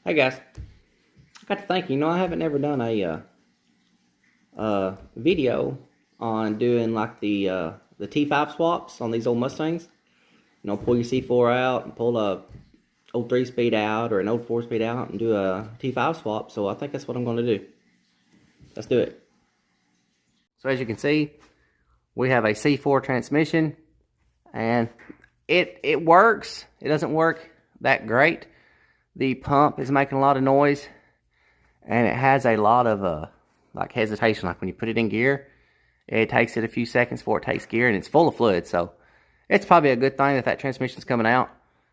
Hey guys, I got to thinking, I haven't ever done a video on doing like the T5 swaps on these old Mustangs. Pull your C4 out and pull a old 3-speed out or an old 4-speed out and do a T5 swap. So I think that's what I'm going to do. Let's do it. So as you can see, we have a C4 transmission, and it works. It doesn't work that great. The pump is making a lot of noise, and it has a lot of like hesitation. Like when you put it in gear, it takes it a few seconds before it takes gear, and it's full of fluid. So it's probably a good thing that transmission's coming out.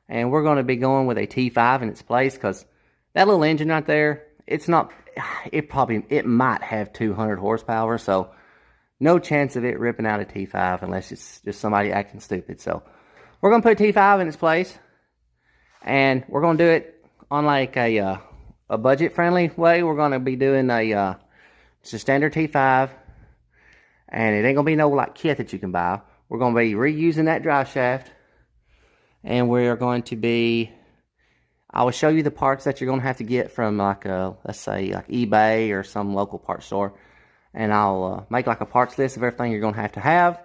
And we're going to be going with a T5 in its place, because that little engine right there, it might have 200 horsepower. So no chance of it ripping out a T5 unless it's just somebody acting stupid. So we're going to put a T5 in its place, and we're going to do it on like a budget-friendly way. We're going to be doing just a standard T5, and it ain't going to be no like kit that you can buy. We're going to be reusing that drive shaft, and we're going to be, I will show you the parts that you're going to have to get from like let's say like eBay or some local parts store, and I'll make like a parts list of everything you're going to have,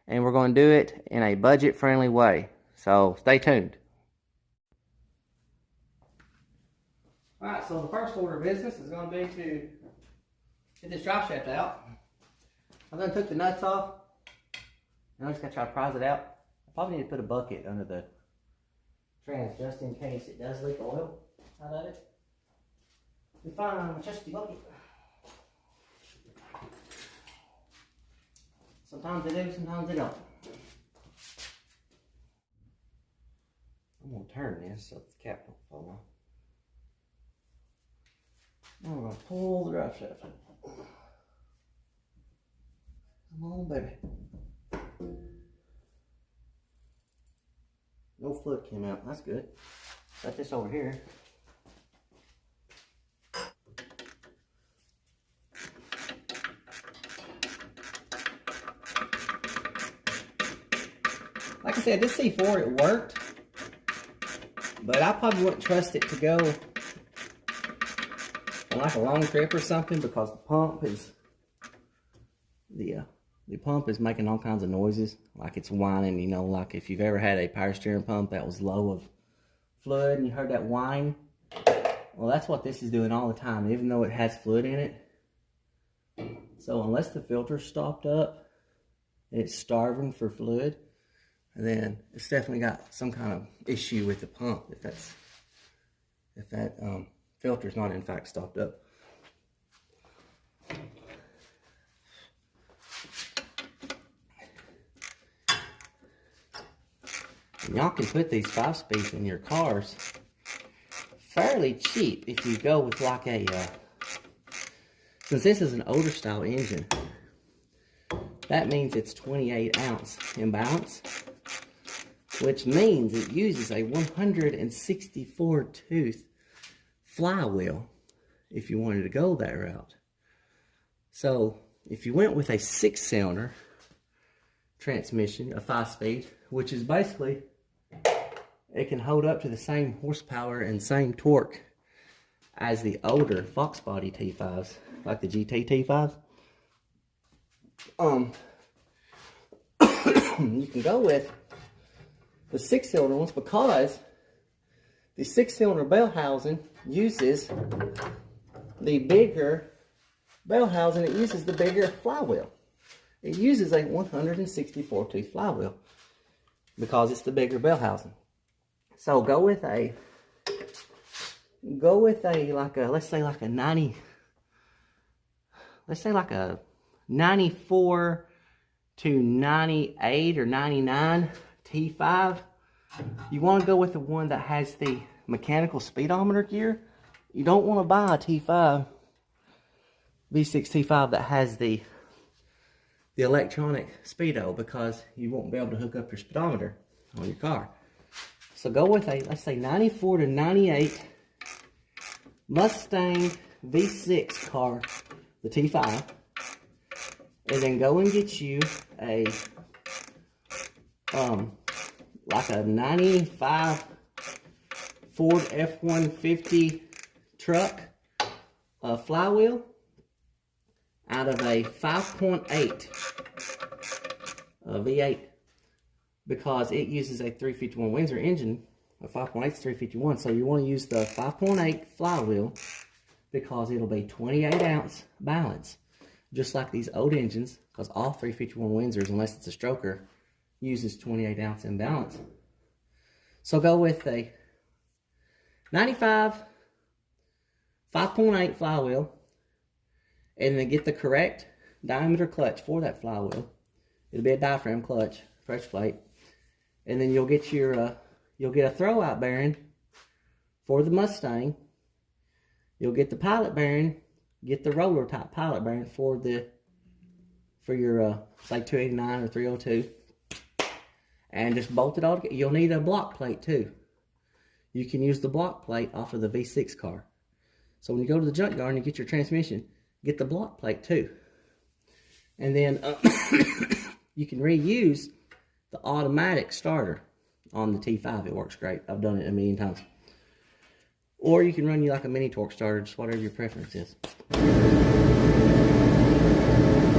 and we're going to do it in a budget-friendly way. So stay tuned. Alright, so the first order of business is going to be to get this drive shaft out. I then took the nuts off, and I'm just going to try to prise it out. I probably need to put a bucket under the trans just in case it does leak oil out of it. We find a trusty bucket. Sometimes they do, sometimes they don't. I'm going to turn this so the cap don't fall off. Now we're going to pull the drive shaft in. Come on, baby. No fluid came out. That's good. Got this over here. Like I said, this C4, it worked. But I probably wouldn't trust it to go on like a long trip or something, because the pump is the pump is making all kinds of noises, like it's whining. Like if you've ever had a power steering pump that was low of fluid and you heard that whine, well, that's what this is doing all the time, even though it has fluid in it. So unless the filter's stopped up, it's starving for fluid, and then it's definitely got some kind of issue with the pump if that filter's not in fact stopped up. And y'all can put these 5-speeds in your cars fairly cheap if you go with like a, since this is an older style engine, that means it's 28 ounce in balance, which means it uses a 164 tooth flywheel if you wanted to go that route. So if you went with a 6-cylinder transmission, a 5-speed, which is basically, it can hold up to the same horsepower and same torque as the older Foxbody T5s, like the GT T5s. You can go with the 6-cylinder ones, because the 6-cylinder bell housing uses the bigger bell housing. It uses the bigger flywheel. It uses a 164 tooth flywheel because it's the bigger bell housing. So go with a like a, let's say like a 94 to 98 or 99 T5. You want to go with the one that has the mechanical speedometer gear. You don't want to buy a T5, V6 T5 that has the electronic speedo, because you won't be able to hook up your speedometer on your car. So go with a, let's say 94 to 98 Mustang V6 car, the T5, and then go and get you a like a 95 Ford F-150 truck flywheel out of a 5.8 V8 because it uses a 351 Windsor engine. A 5.8 is 351, so you want to use the 5.8 flywheel because it'll be 28 ounce balance, just like these old engines, because all 351 Windsors, unless it's a stroker, uses 28 ounce in balance. So go with a 95 5.8 flywheel, and then get the correct diameter clutch for that flywheel. It'll be a diaphragm clutch, fresh plate, and then you'll get your you'll get a throwout bearing for the Mustang. You'll get the pilot bearing, get the roller type pilot bearing for your say 289 or 302, and just bolt it all together. You'll need a block plate too. You can use the block plate off of the V6 car. So when you go to the junkyard and you get your transmission, get the block plate too. And then you can reuse the automatic starter on the T5. It works great. I've done it a million times. Or you can run you like a mini torque starter, just whatever your preference is.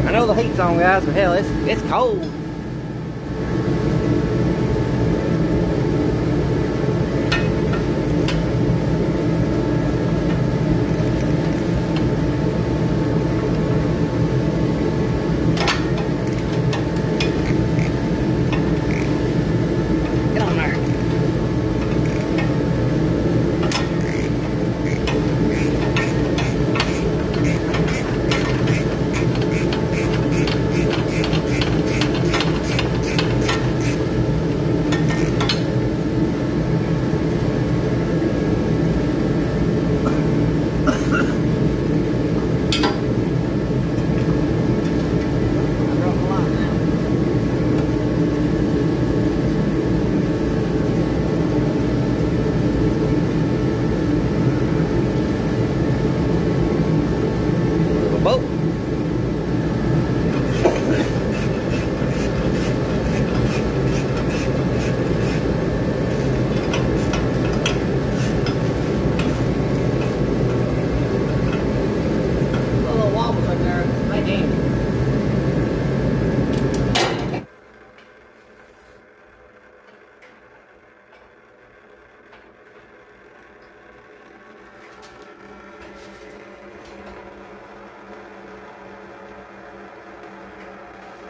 I know the heat's on, guys, but hell, it's cold.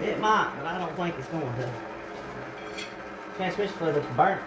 It might, but I don't think it's going to. Transmission fluid looks burnt.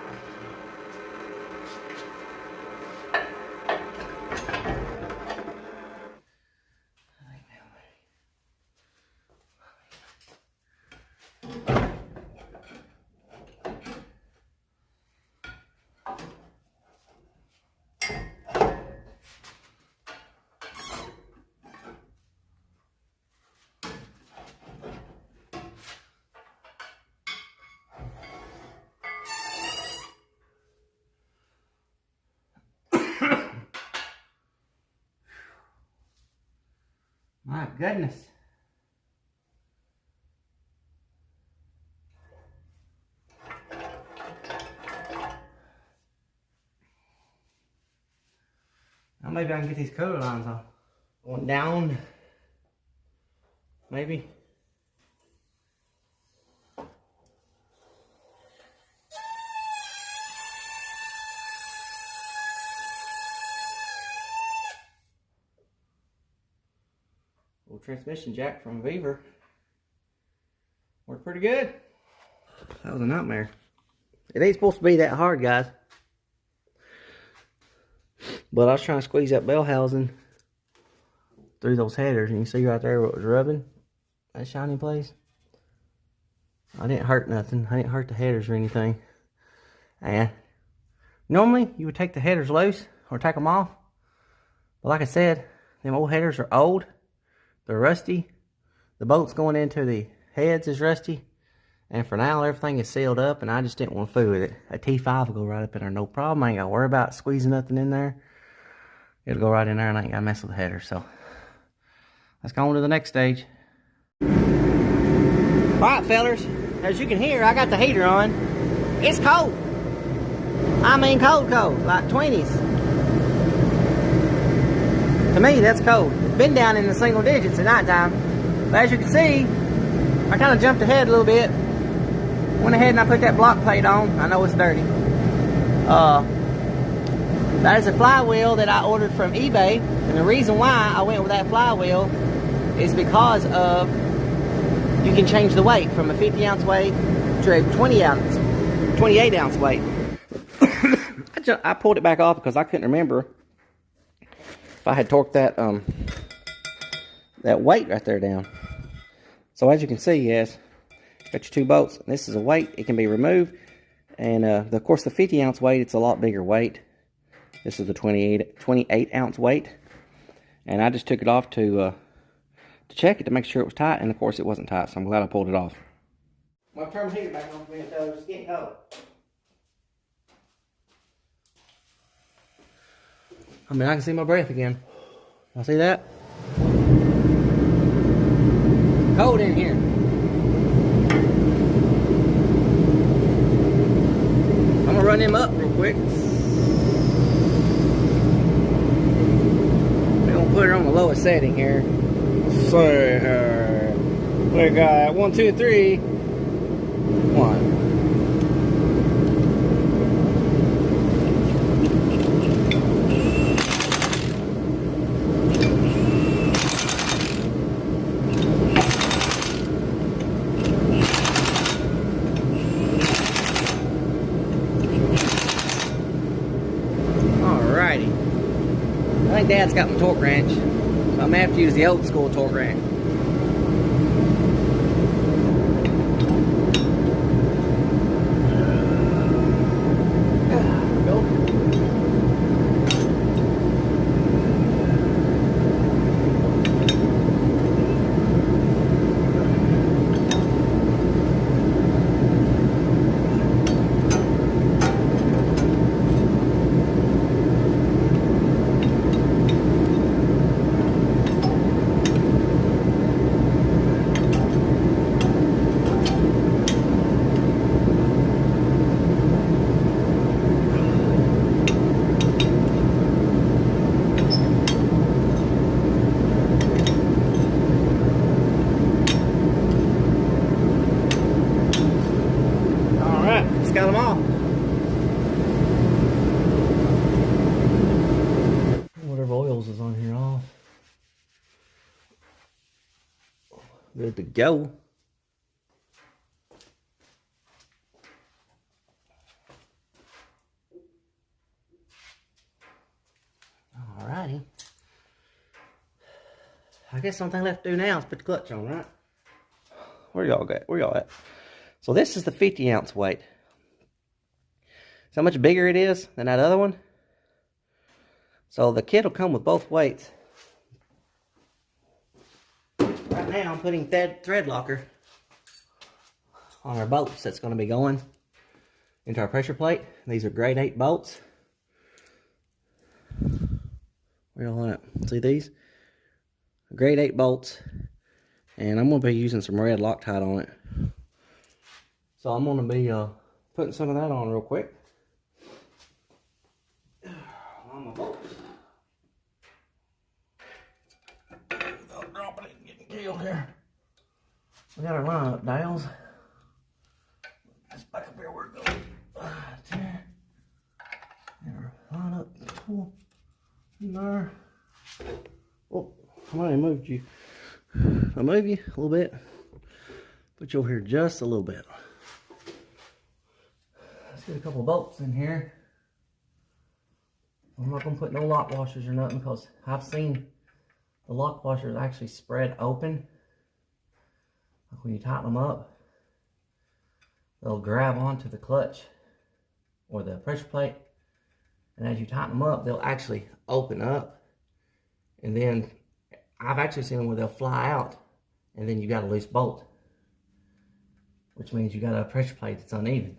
My goodness. Now maybe I can get these cooler lines off. Going down. Maybe. Transmission jack from Beaver worked pretty good. That was a nightmare. It ain't supposed to be that hard, guys. But I was trying to squeeze that bell housing through those headers, and you see right there what was rubbing, that shiny place. I didn't hurt nothing. I didn't hurt the headers or anything. And normally you would take the headers loose or take them off. But like I said, them old headers are old. They're rusty. The bolts going into the heads is rusty. And for now, everything is sealed up, and I just didn't want to fool with it. A T5 will go right up in there, no problem. I ain't got to worry about squeezing nothing in there. It'll go right in there, and I ain't got to mess with the header. So, let's go on to the next stage. Alright, fellers. As you can hear, I got the heater on. It's cold. I mean cold, like 20s. To me, that's cold. It's been down in the single digits at nighttime. But as you can see, I kind of jumped ahead a little bit. Went ahead and I put that block plate on. I know it's dirty. That is a flywheel that I ordered from eBay. And the reason why I went with that flywheel is because of you can change the weight from a 50 ounce weight to a 28 ounce weight. I pulled it back off because I couldn't remember if I had torqued that that weight right there down. So as you can see, yes, got your two bolts. This is a weight. It can be removed. And of course the 50 ounce weight, it's a lot bigger weight. This is the 28 ounce weight. And I just took it off to check it to make sure it was tight. And of course it wasn't tight, so I'm glad I pulled it off. I'm going to turn the heater back on for a minute though. It's getting cold. I mean, I can see my breath again. Y'all see that? Cold in here. I'm gonna run them up real quick. We're gonna put it on the lowest setting here. So, we got 1, 2, 3. 1. I think Dad's got my torque wrench, so I'm gonna have to use the old school torque wrench. Got them all. Whatever oils is on here off. Good to go. Alrighty. I guess the only thing left to do now is put the clutch on, right? Where y'all at? Where y'all at? So this is the 50 ounce weight. See how much bigger it is than that other one? So the kit will come with both weights. Right now I'm putting thread locker on our bolts that's going to be going into our pressure plate. These are grade 8 bolts. Where y'all at? See these? Grade 8 bolts. And I'm going to be using some red Loctite on it. So I'm going to be putting some of that on real quick. On my bolts. Without dropping it and getting killed here. We got our line up dials. Let's back up here where it goes. 10. And our line up pull in there. Oh, I might have moved you. I'll move you a little bit. Put you over here just a little bit. Let's get a couple bolts in here. I'm not going to put no lock washers or nothing because I've seen the lock washers actually spread open. Like when you tighten them up, they'll grab onto the clutch or the pressure plate. And as you tighten them up, they'll actually open up. And then I've actually seen them where they'll fly out and then you got a loose bolt, which means you got a pressure plate that's uneven.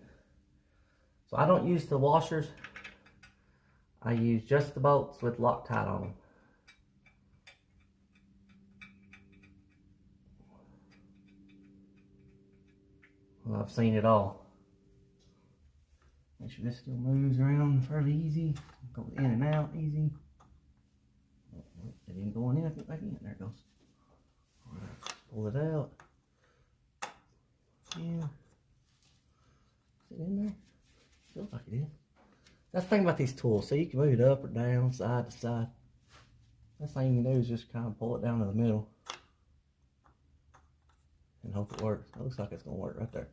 So I don't use the washers. I use just the bolts with Loctite on them. Well, I've seen it all. Make sure this still moves around fairly easy. Goes in and out easy. it ain't going in. I think back in. There it goes. All right, pull it out. Yeah. Is it in there? Feels like it is. That's the thing about these tools. So you can move it up or down, side to side. That's the thing you can do is just kind of pull it down to the middle and hope it works. It looks like it's going to work right there.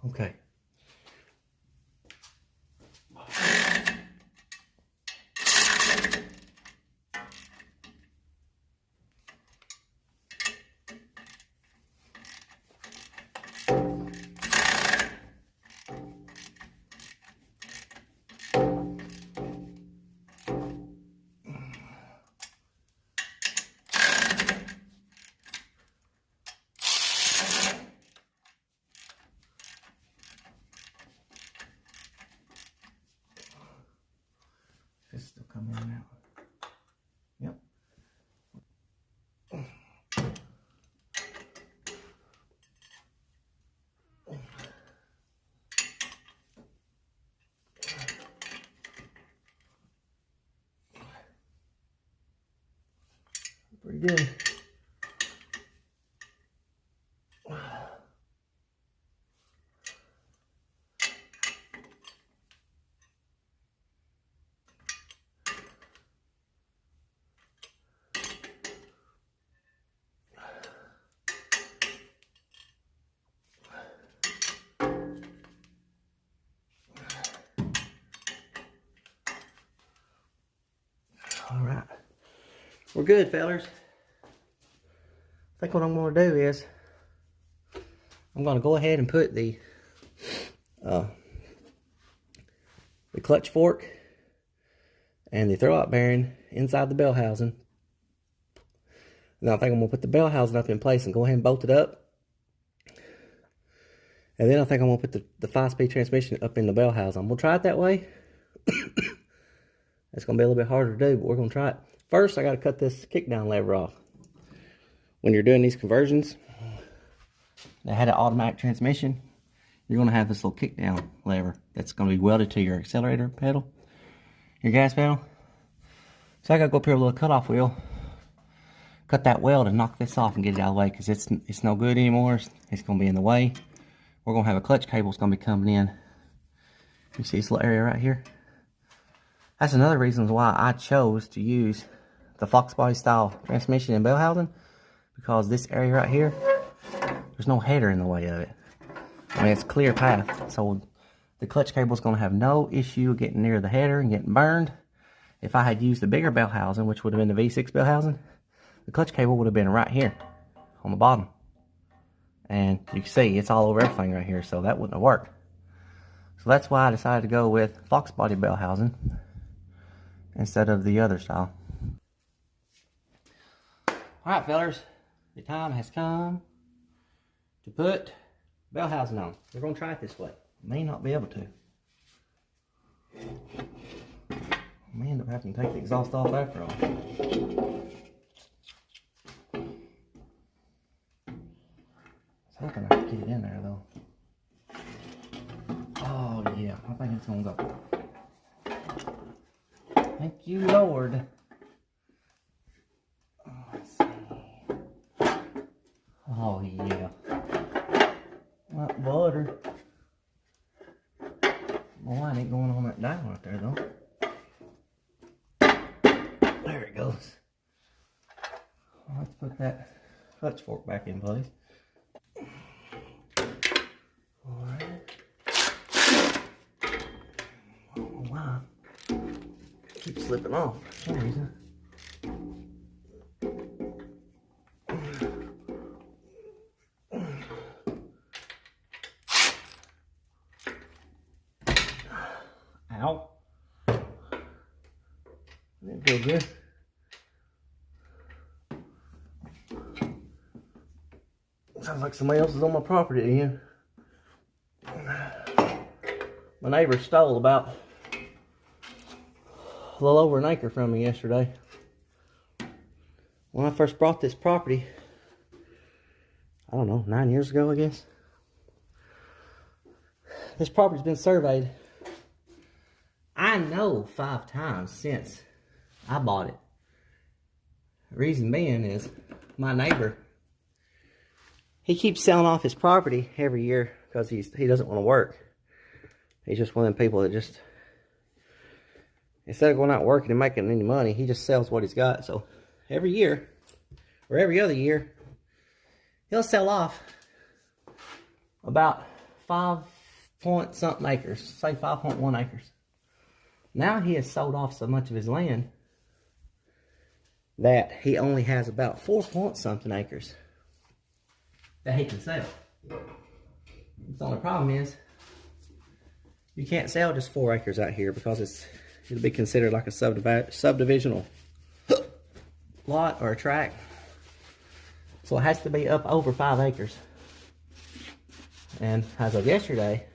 Okay. It's still coming in now. Yep. Pretty good. All right, we're good, fellers. I think what I'm going to do is I'm going to go ahead and put the clutch fork and the throwout bearing inside the bell housing. Now I think I'm going to put the bell housing up in place and go ahead and bolt it up. And then I think I'm going to put the 5-speed transmission up in the bell housing. We'll try it that way. It's going to be a little bit harder to do, but we're going to try it. First, I got to cut this kickdown lever off. When you're doing these conversions, they had an automatic transmission. You're going to have this little kickdown lever that's going to be welded to your accelerator pedal, your gas pedal. So I got to go up here with a little cutoff wheel, cut that weld and knock this off and get it out of the way because it's no good anymore. It's going to be in the way. We're going to have a clutch cable that's going to be coming in. You see this little area right here? That's another reason why I chose to use the Foxbody style transmission and bell housing, because this area right here, there's no header in the way of it. I mean, it's a clear path, so the clutch cable is going to have no issue getting near the header and getting burned. If I had used the bigger bell housing, which would have been the V6 bell housing, the clutch cable would have been right here on the bottom. And you can see it's all over everything right here, so that wouldn't have worked. So that's why I decided to go with Foxbody bell housing instead of the other style. Alright, fellers, the time has come to put bell housing on. We're going to try it this way. May not be able to. I may end up having to take the exhaust off after all. I was hoping I could get it in there though. Oh yeah, I think it's going to go. Thank you, Lord. Oh, let's see. Oh, yeah. Like butter. Well, I ain't going on that dial right there, though. There it goes. Let's put that clutch fork back in place. Alright. Oh, wow. Keep slipping off for some reason. Ow. That feels good. Sounds like somebody else is on my property again. My neighbor stole about a little over an acre from me yesterday. When I first bought this property, I don't know, 9 years ago, I guess. This property's been surveyed, I know, 5 times since I bought it. Reason being is my neighbor, he keeps selling off his property every year because he doesn't want to work. He's just one of them people that just, instead of going out working and making any money, he just sells what he's got. So every year, or every other year, he'll sell off about 5 point something acres, say 5.1 acres. Now he has sold off so much of his land that he only has about 4 point something acres that he can sell. The only problem is you can't sell just 4 acres out here because it'll be considered like a subdivisional lot or a tract. So it has to be up over 5 acres. And as of yesterday,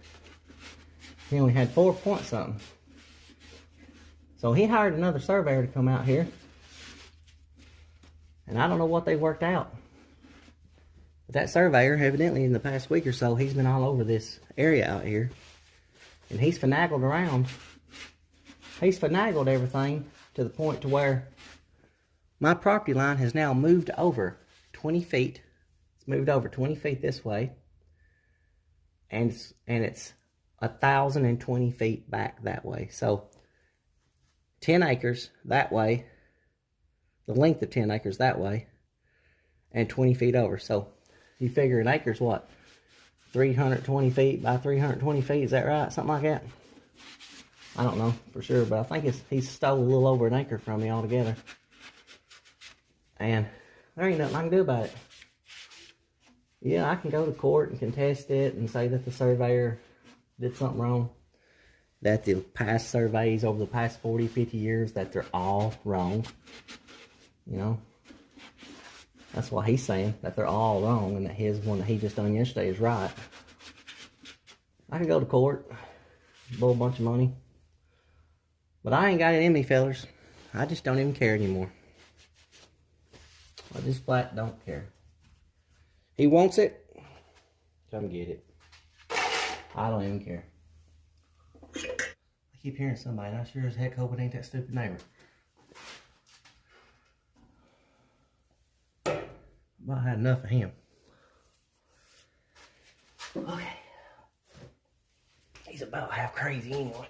he only had 4 point something. So he hired another surveyor to come out here. And I don't know what they worked out. But that surveyor, evidently in the past week or so, he's been all over this area out here. And he's finagled around. He's finagled everything to the point to where my property line has now moved over 20 feet. It's moved over 20 feet this way. And it's 1,020 feet back that way. So 10 acres that way, the length of 10 acres that way, and 20 feet over. So you figure an acre's what? 320 feet by 320 feet, is that right? Something like that. I don't know for sure, but I think he stole a little over an acre from me altogether. And there ain't nothing I can do about it. Yeah, I can go to court and contest it and say that the surveyor did something wrong. That the past surveys over the past 40, 50 years, that they're all wrong. You know? That's what he's saying, that they're all wrong and that his one that he just done yesterday is right. I can go to court, blow a bunch of money. But I ain't got it in me, fellers. I just don't even care anymore. I just flat don't care. He wants it, come get it. I don't even care. I keep hearing somebody, and I sure as heck hope it ain't that stupid neighbor. About had enough of him. Okay. He's about half crazy anyway.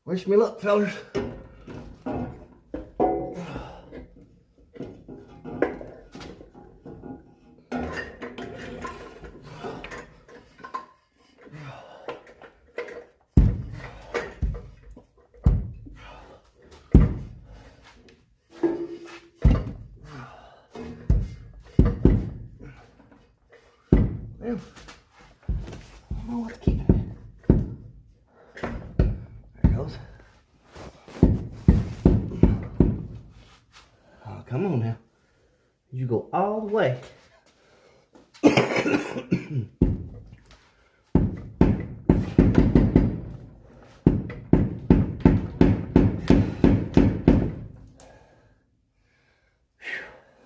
Wish me luck, fellas. Well, I don't know what to keep it. There it goes. Oh, come on now. You go all the way.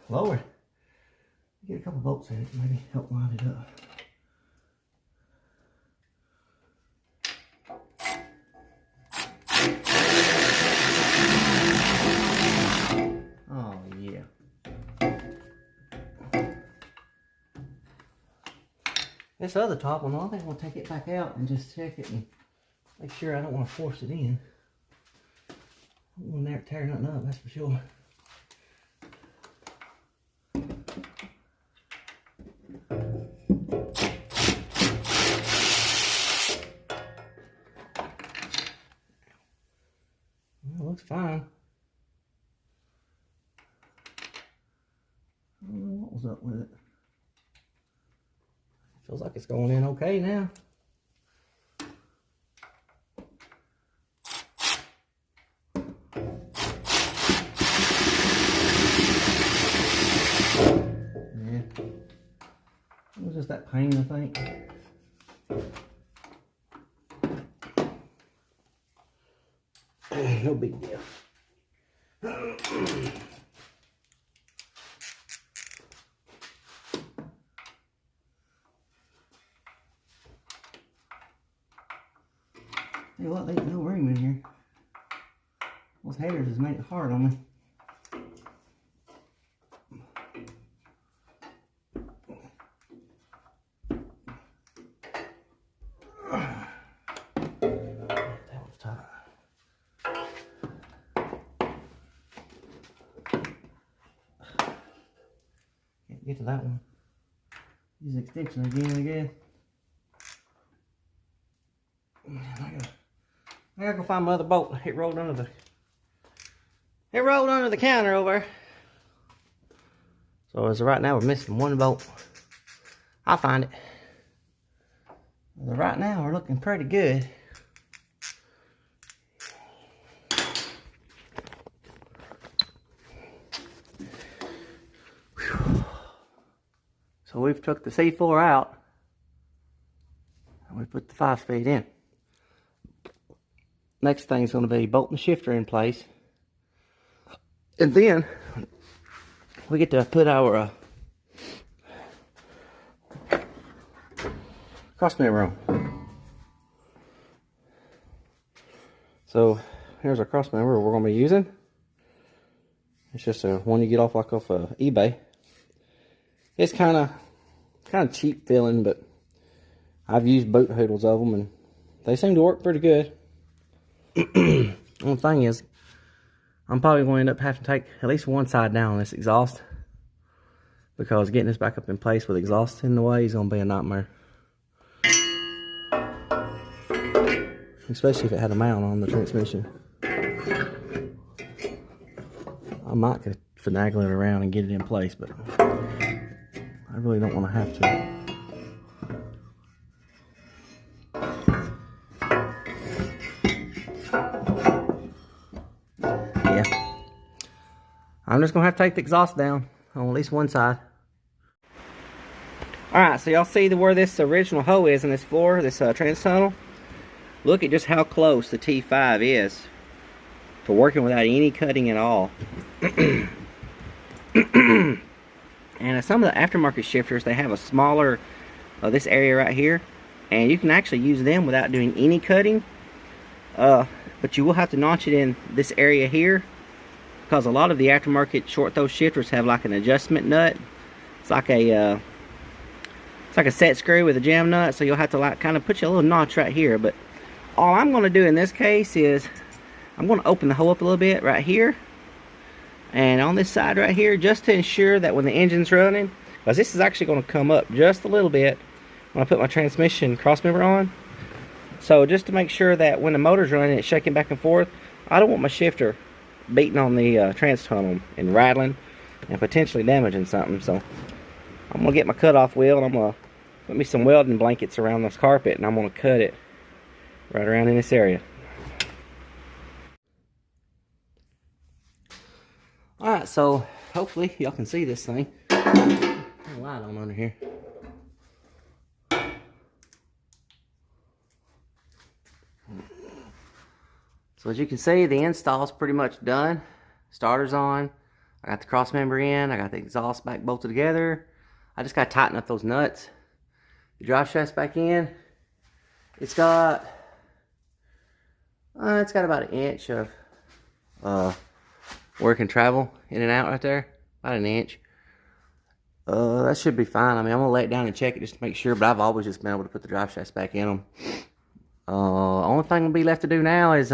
Lord. Get a couple bolts in it, maybe help line it up. Oh yeah. This other top one, I think I'll take it back out and just check it and make sure I don't want to force it in. I don't want to tear nothing up, that's for sure. Looks fine. I don't know what was up with it. Feels like it's going in okay now. Yeah. It was just that pain, I think. No big deal. Hey, what? There's no room in here. Those headers has made it hard on me. That one's tight. Can't get to that one. Use the extension again, I guess. I gotta go find my other bolt. It rolled under the counter over. So as of right now, we're missing one bolt. I'll find it. As of right now, we're looking pretty good. Whew. So we've took the C4 out. And we put the 5-speed in. Next thing is going to be bolting the shifter in place. And then we get to put our crossmember on. So here's our crossmember we're going to be using. It's just a one you get off like off eBay. It's kind of cheap feeling, but I've used boot hoodles of them and they seem to work pretty good. Only thing is, I'm probably going to end up having to take at least one side down on this exhaust, because getting this back up in place with exhaust in the way is going to be a nightmare. Especially if it had a mount on the transmission. I might could finagle it around and get it in place, but I really don't want to have to. I'm just going to have to take the exhaust down on at least one side. Alright, so y'all see where this original hole is in this floor, this trans tunnel? Look at just how close the T5 is to working without any cutting at all. And some of the aftermarket shifters, they have a smaller, this area right here. And you can actually use them without doing any cutting. But you will have to notch it in this area here, because a lot of the aftermarket short throw shifters have like an adjustment nut. It's like a set screw with a jam nut, so you'll have to like kind of put your little notch right here. But all I'm going to do in this case is I'm going to open the hole up a little bit right here and on this side right here, just to ensure that when the engine's running, because this is actually going to come up just a little bit when I put my transmission crossmember on. So just to make sure that when the motor's running, it's shaking back and forth, I don't want my shifter beating on the trans tunnel and rattling and potentially damaging something. So I'm gonna get my cutoff wheel and I'm gonna put me some welding blankets around this carpet, and I'm gonna cut it right around in this area. Alright, so hopefully y'all can see this thing. Light on under here. So as you can see, the install is pretty much done. Starter's on. I got the crossmember in. I got the exhaust back bolted together. I just got to tighten up those nuts. The drive shaft's back in. It's got about an inch of work and travel in and out right there. About an inch. That should be fine. I mean, I'm gonna lay it down and check it just to make sure, but I've always just been able to put the drive shafts back in them. Only thing will be left to do now is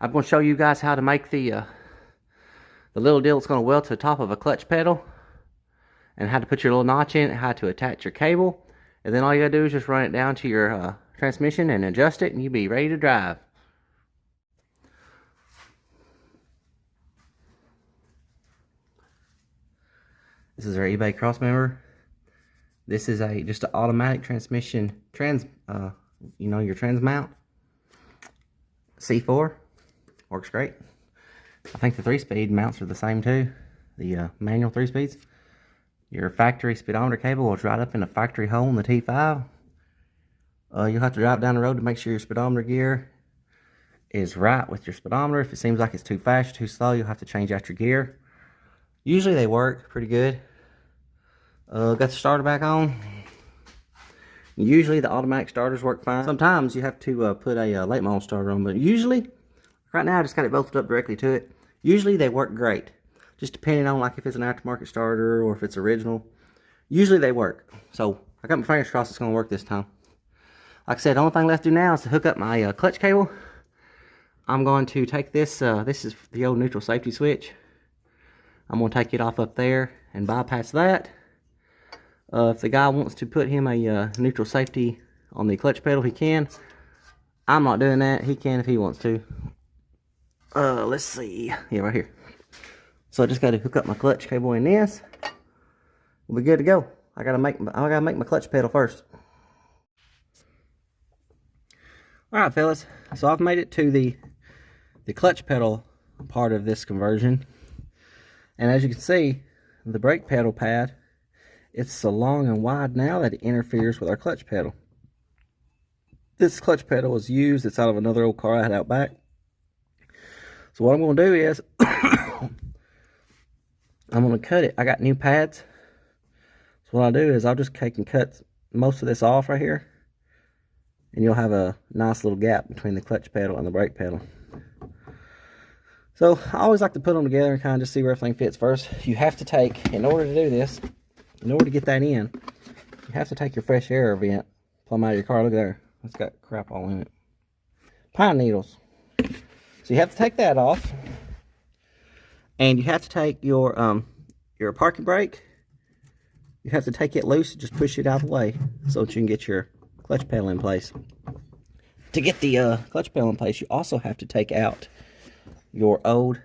I'm going to show you guys how to make the little deal that's going to weld to the top of a clutch pedal, and how to put your little notch in it, how to attach your cable, and then all you got to do is just run it down to your transmission and adjust it, and you'll be ready to drive. This is our eBay crossmember. This is just an automatic transmission your trans mount. C4 works great. I think the 3-speed mounts are the same too. The manual 3-speeds. Your factory speedometer cable was right up in the factory hole in the T5. You'll have to drive down the road to make sure your speedometer gear is right with your speedometer. If it seems like it's too fast or too slow, you'll have to change out your gear. Usually they work pretty good. Got the starter back on. Usually the automatic starters work fine. Sometimes you have to put a late model starter on, but usually, right now I just got it bolted up directly to it. Usually they work great. Just depending on like if it's an aftermarket starter or if it's original. Usually they work. So I got my fingers crossed it's going to work this time. Like I said, the only thing left to do now is to hook up my clutch cable. I'm going to take this, this is the old neutral safety switch. I'm going to take it off up there and bypass that. If the guy wants to put him a neutral safety on the clutch pedal, he can. I'm not doing that. He can if he wants to. Let's see. Yeah, right here. So I just got to hook up my clutch cable in this. We'll be good to go. I gotta make my clutch pedal first. All right, fellas. So I've made it to the clutch pedal part of this conversion, and as you can see, the brake pedal pad, it's so long and wide now that it interferes with our clutch pedal. This clutch pedal was used. It's out of another old car I had out back. So what I'm going to do is I'm going to cut it. I got new pads. So what I'll do is I'll just take and cut most of this off right here, and you'll have a nice little gap between the clutch pedal and the brake pedal. So I always like to put them together and kind of just see where everything fits first. You have to take, in order to do this, in order to get that in, you have to take your fresh air vent plumb out of your car. Look there, it's got crap all in it. Pine needles. So you have to take that off, and you have to take your parking brake. You have to take it loose, just push it out of the way so that you can get your clutch pedal in place. To get the clutch pedal in place, you also have to take out your old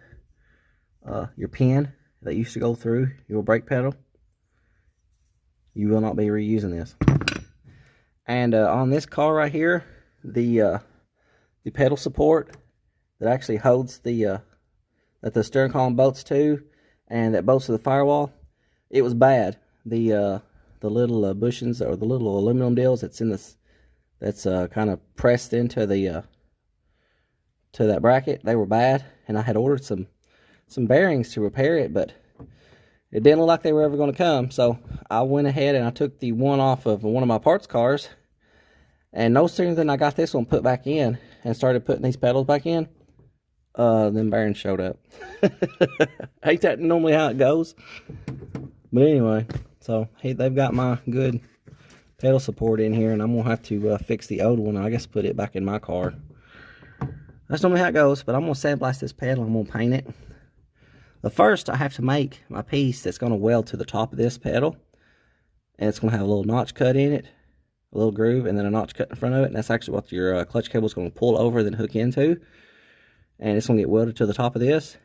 your pin that used to go through your brake pedal. You will not be reusing this. And on this car right here, the pedal support that actually holds that the steering column bolts to, and that bolts to the firewall, it was bad. The little bushings, or the little aluminum deals that's in this, that's kind of pressed into the to that bracket, they were bad, and I had ordered some bearings to repair it, but it didn't look like they were ever going to come. So I went ahead and I took the one off of one of my parts cars, and no sooner than I got this one put back in and started putting these pedals back in, them bearings showed up. Ain't that normally how it goes? But anyway, so hey, they've got my good pedal support in here, and I'm gonna have to fix the old one. I guess put it back in my car. That's normally how it goes. But I'm gonna sandblast this pedal. I'm gonna paint it. But first, I have to make my piece that's gonna weld to the top of this pedal, and it's gonna have a little notch cut in it, a little groove, and then a notch cut in front of it. And that's actually what your clutch cable is gonna pull over, then hook into, and it's gonna get welded to the top of this.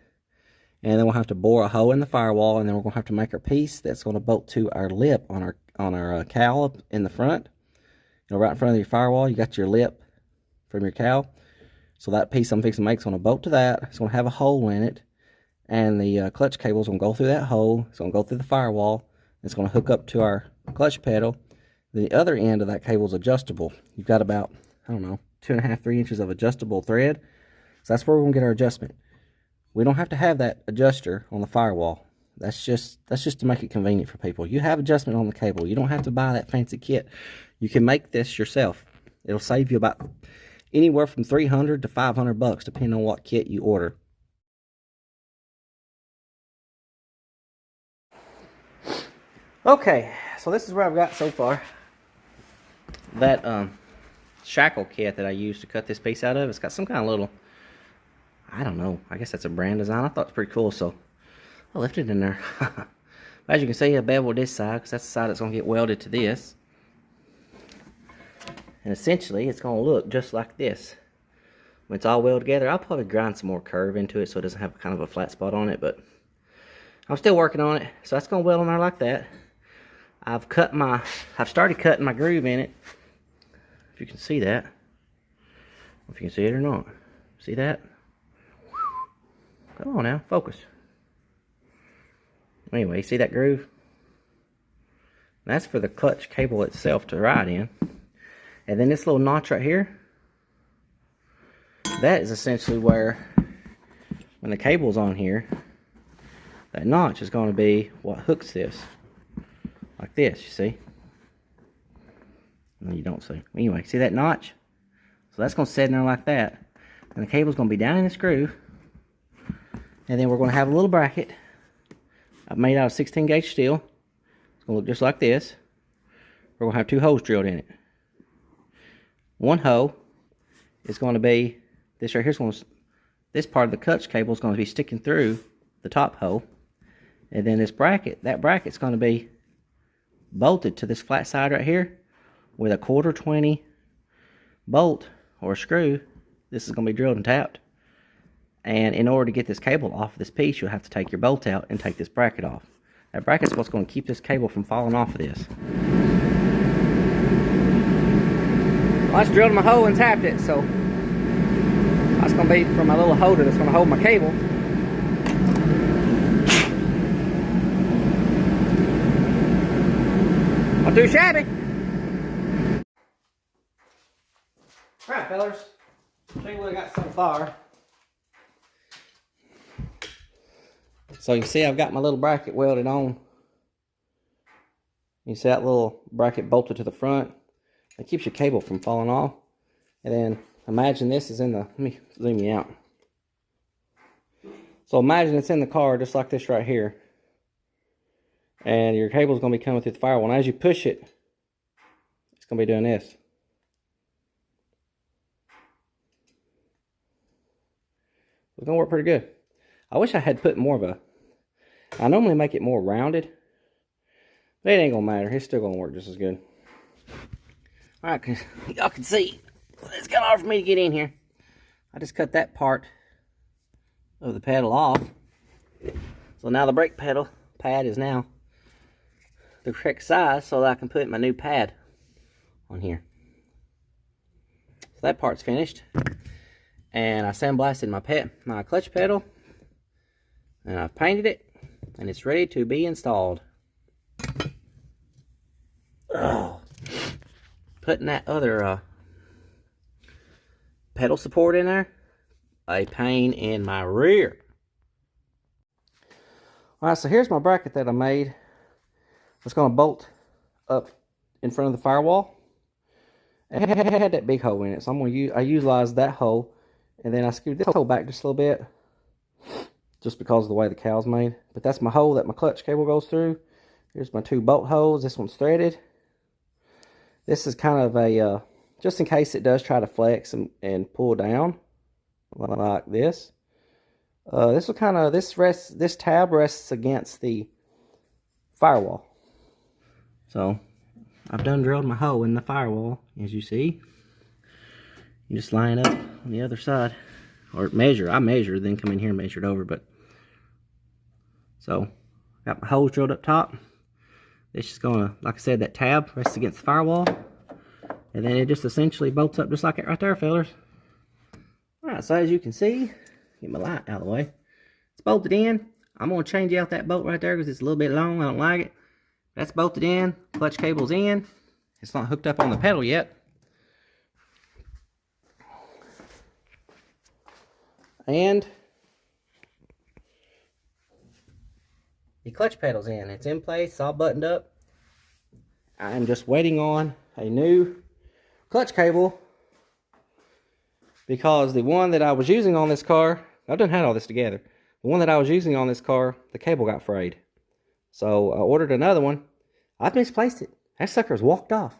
And then we'll have to bore a hole in the firewall, and then we're going to have to make our piece that's going to bolt to our lip on our cowl up in the front. You know, right in front of your firewall, you got your lip from your cowl. So that piece I'm fixing to make is going to bolt to that. It's going to have a hole in it, and the clutch cable is going to go through that hole. It's going to go through the firewall. It's going to hook up to our clutch pedal. The other end of that cable is adjustable. You've got about, I don't know, 2.5 to 3 inches of adjustable thread. So that's where we're going to get our adjustment. We don't have to have that adjuster on the firewall. That's just to make it convenient for people. You have adjustment on the cable. You don't have to buy that fancy kit. You can make this yourself. It'll save you about anywhere from $300 to $500, depending on what kit you order. Okay, so this is what I've got so far. That shackle kit that I used to cut this piece out of, it's got some kind of little, I don't know, I guess that's a brand design. I thought it was pretty cool, so I left it in there. As you can see, I beveled this side, because that's the side that's going to get welded to this. And essentially, it's going to look just like this. When it's all welded together, I'll probably grind some more curve into it so it doesn't have kind of a flat spot on it, but I'm still working on it. So that's going to weld on there like that. I've started cutting my groove in it. If you can see that. If you can see it or not. See that? Come on now, focus. Anyway, see that groove? That's for the clutch cable itself to ride in. And then this little notch right here, that is essentially where, when the cable's on here, that notch is going to be what hooks this. Like this, you see? No, you don't see. Anyway, see that notch? So that's going to sit in there like that. And the cable's going to be down in the screw. And then we're going to have a little bracket. I've made out of 16 gauge steel. It's going to look just like this. We're going to have 2 holes drilled in it. One hole is going to be, this right here is going to, this part of the clutch cable is going to be sticking through the top hole. And then this bracket, that bracket's going to be bolted to this flat side right here with a 1/4 bolt or screw. This is going to be drilled and tapped. And in order to get this cable off of this piece, you'll have to take your bolt out and take this bracket off. That bracket's what's going to keep this cable from falling off of this. Well, I just drilled my hole and tapped it, so that's going to be for my little holder that's going to hold my cable. Not too shabby. Alright, fellas. Show you what I got so far. So you see I've got my little bracket welded on. You see that little bracket bolted to the front. It keeps your cable from falling off. And then imagine this is in the, let me zoom you out. So imagine it's in the car just like this right here. And your cable is going to be coming through the firewall. And as you push it, it's going to be doing this. It's going to work pretty good. I wish I had put more of a, I normally make it more rounded, but it ain't going to matter. It's still going to work just as good. Alright, y'all can see, it's kind of hard for me to get in here. I just cut that part of the pedal off. So now the brake pedal pad is now the correct size so that I can put my new pad on here. So that part's finished. And I sandblasted my clutch pedal. And I've painted it. And it's ready to be installed. Oh. Putting that other pedal support in there, a pain in my rear. Alright, so here's my bracket that I made. It's going to bolt up in front of the firewall. It had that big hole in it, so I utilized that hole, and then I screwed this hole back just a little bit, just because of the way the cow's made. But that's my hole that my clutch cable goes through. Here's my 2 bolt holes. This one's threaded. This is kind of a, just in case it does try to flex and pull down, like this. This will kind of, this tab rests against the firewall. So, I've done drilled my hole in the firewall, as you see. You just line up on the other side, or measure. I measured, then come in here and measured over, but. So, got my holes drilled up top. It's just gonna, like I said, that tab rests against the firewall. And then it just essentially bolts up just like it right there, fellas. Alright, so as you can see, get my light out of the way. It's bolted in. I'm going to change out that bolt right there because it's a little bit long. I don't like it. That's bolted in. Clutch cable's in. It's not hooked up on the pedal yet. And the clutch pedal's in. It's in place. It's all buttoned up. I'm just waiting on a new clutch cable, because the one that I was using on this car, I've done had all this together. The one that I was using on this car, the cable got frayed. So I ordered another one. I've misplaced it. That sucker's walked off.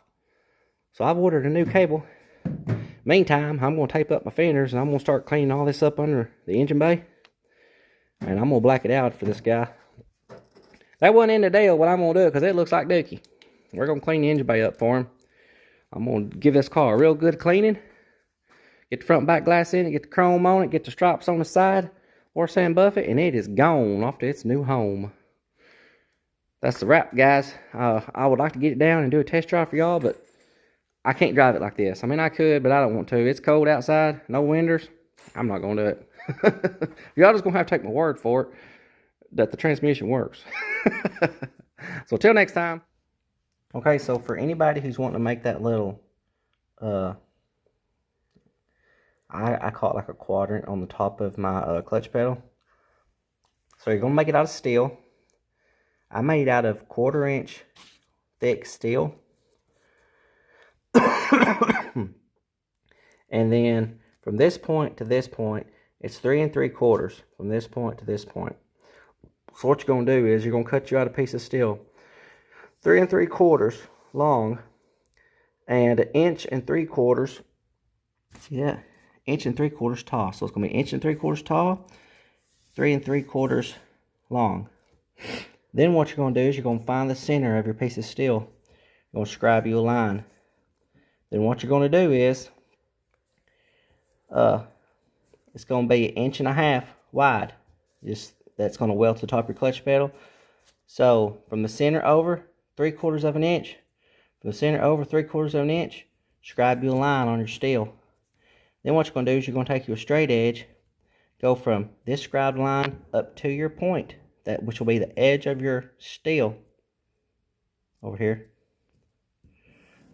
So I've ordered a new cable. Meantime, I'm going to tape up my fenders and I'm going to start cleaning all this up under the engine bay. And I'm going to black it out for this guy. That wasn't in the deal what I'm going to do, because it looks like dookie. We're going to clean the engine bay up for him. I'm going to give this car a real good cleaning. Get the front and back glass in it, get the chrome on it, get the stripes on the side, or sand buff it, and it is gone off to its new home. That's the wrap, guys. I would like to get it down and do a test drive for y'all, but I can't drive it like this. I mean, I could, but I don't want to. It's cold outside, no winders. I'm not going to do it. Y'all just going to have to take my word for it that the transmission works. So till next time. Okay, so for anybody who's wanting to make that little, I call it like a quadrant on the top of my clutch pedal. So you're going to make it out of steel. I made it out of 1/4 inch thick steel. And then from this point to this point, it's 3 3/4 from this point to this point. So what you're going to do is you're going to cut you out a piece of steel 3 3/4 long and 1 3/4. Yeah, 1 3/4 tall. So it's going to be 1 3/4 tall, 3 3/4 long. Then what you're going to do is you're going to find the center of your piece of steel. You're going to scribe you a line. Then what you're going to do is it's going to be 1 1/2 wide. That's going to weld to the top of your clutch pedal. So from the center over 3/4 of an inch, from the center over 3/4 of an inch, scribe you a line on your steel. Then what you're going to do is you're going to take your straight edge, go from this scribed line up to your point, which will be the edge of your steel over here.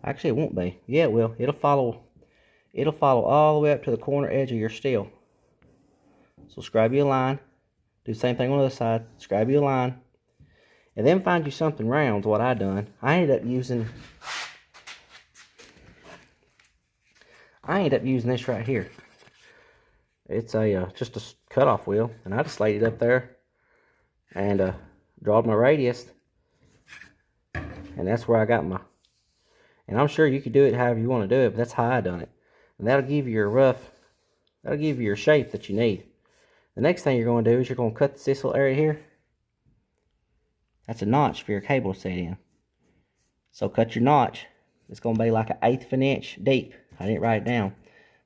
Actually, it won't be. Yeah, it will. It'll follow all the way up to the corner edge of your steel. So scribe you a line. Do the same thing on the other side. Scribe you a line. And then find you something round is what I done. I ended up using this right here. It's just a cutoff wheel, and I just laid it up there and drawed my radius, and that's where I got my. And I'm sure you could do it however you want to do it, but that's how I done it. And that'll give you your shape that you need. The next thing you're going to do is you're going to cut this little area here. That's a notch for your cable to set in. So cut your notch. It's going to be like 1/8 of an inch deep. I didn't write it down,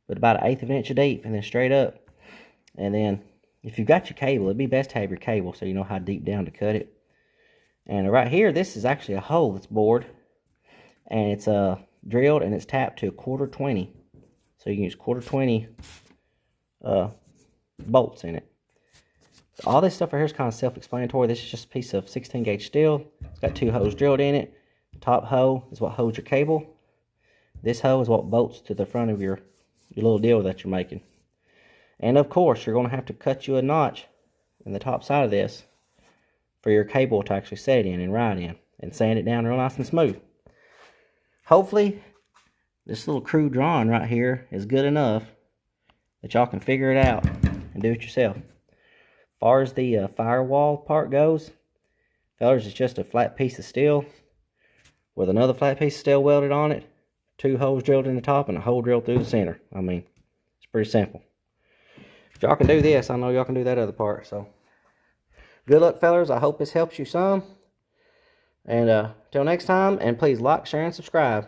but about 1/8 of an inch deep, and then straight up. And then if you've got your cable, it'd be best to have your cable so you know how deep down to cut it. And right here, this is actually a hole that's bored, and it's drilled and it's tapped to 1/4-20. So you can use 1/4-20 bolts in it. So all this stuff right here is kind of self-explanatory. This is just a piece of 16 gauge steel. It's got 2 holes drilled in it. The top hole is what holds your cable. This hole is what bolts to the front of your little deal that you're making. And of course, you're going to have to cut you a notch in the top side of this for your cable to actually set in and ride in, and sand it down real nice and smooth. Hopefully, this little crude drawing right here is good enough that y'all can figure it out and do it yourself. As far as the firewall part goes, fellas, it's just a flat piece of steel with another flat piece of steel welded on it, 2 holes drilled in the top, and a hole drilled through the center. I mean, it's pretty simple. If y'all can do this, I know y'all can do that other part. So, good luck, fellas. I hope this helps you some. And till next time, and please like, share, and subscribe.